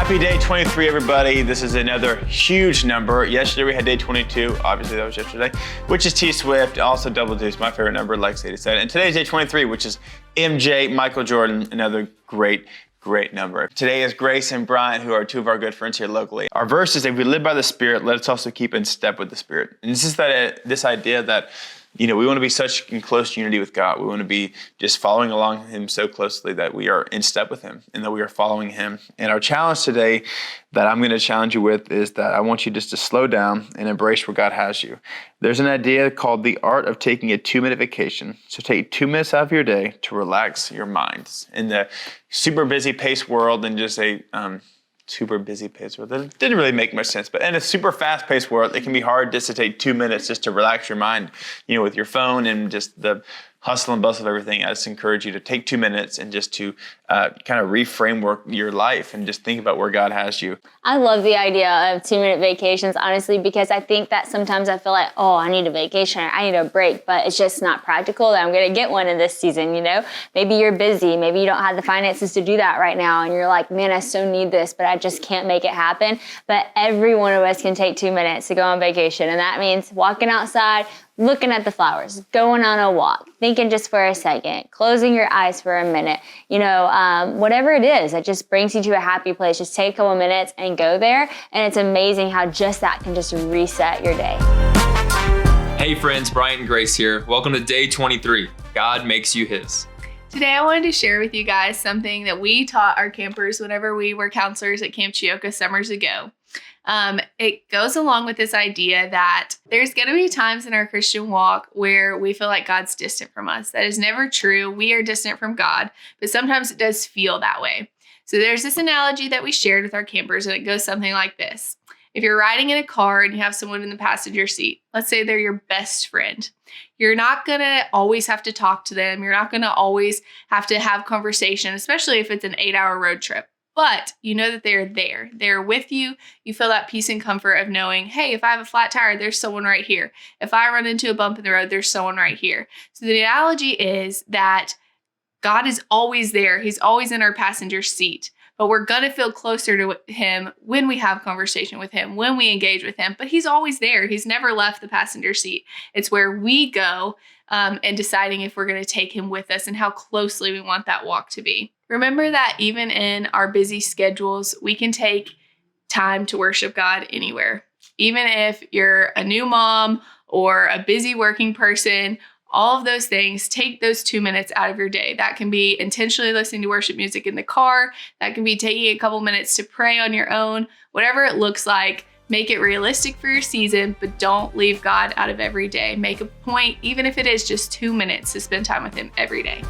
Happy day 23, everybody. This is another huge number. Yesterday we had day 22. Obviously that was yesterday, which is T Swift, also double deuce, my favorite number, like Sadie said. And today's day 23, which is MJ, Michael Jordan, another great number. Today is Grace and Brian, who are two of our good friends here locally. Our verse is, if we live by the Spirit, let us also keep in step with the Spirit. And this is this idea that, we want to be such in close unity with God. We want to be just following along Him so closely that we are in step with Him and that we are following Him. And our challenge today that I'm going to challenge you with is that I want you just to slow down and embrace where God has you. There's an idea called the art of taking a 2-minute vacation. So take 2 minutes out of your day to relax your minds. In the super busy paced world and just super busy paced world. That didn't really make much sense, but in a super fast paced world, it can be hard just to take 2 minutes just to relax your mind, with your phone and just the hustle and bustle of everything. I just encourage you to take 2 minutes and just to kind of reframe your life and just think about where God has you. I love the idea of 2-minute vacations, honestly, because I think that sometimes I feel like, I need a vacation, I need a break, but it's just not practical that I'm going to get one in this season, Maybe you're busy, maybe you don't have the finances to do that right now, and you're like, man, I so need this, but I just can't make it happen. But every one of us can take 2 minutes to go on vacation, and that means walking outside, looking at the flowers, going on a walk, thinking just for a second, closing your eyes for a minute, whatever it is that just brings you to a happy place, just take a couple minutes and go there. And it's amazing how just that can just reset your day. Hey friends, Brian and Grace here. Welcome to day 23. God makes you His. Today I wanted to share with you guys something that we taught our campers whenever we were counselors at Camp Chioka summers ago. It goes along with this idea that there's going to be times in our Christian walk where we feel like God's distant from us. That is never true. We are distant from God, but sometimes it does feel that way. So there's this analogy that we shared with our campers, and it goes something like this. If you're riding in a car and you have someone in the passenger seat, let's say they're your best friend, you're not going to always have to talk to them. You're not going to always have to have conversation, especially if it's an 8-hour road trip. But you know that they're there. They're with you. You feel that peace and comfort of knowing, hey, if I have a flat tire, there's someone right here. If I run into a bump in the road, there's someone right here. So the analogy is that God is always there. He's always in our passenger seat. But we're going to feel closer to Him when we have conversation with Him, when we engage with Him. But He's always there. He's never left the passenger seat. It's where we go and deciding if we're going to take Him with us and how closely we want that walk to be. Remember that even in our busy schedules, we can take time to worship God anywhere. Even if you're a new mom or a busy working person, all of those things, take those 2 minutes out of your day. That can be intentionally listening to worship music in the car. That can be taking a couple minutes to pray on your own. Whatever it looks like, make it realistic for your season, but don't leave God out of every day. Make a point, even if it is just 2 minutes, to spend time with Him every day.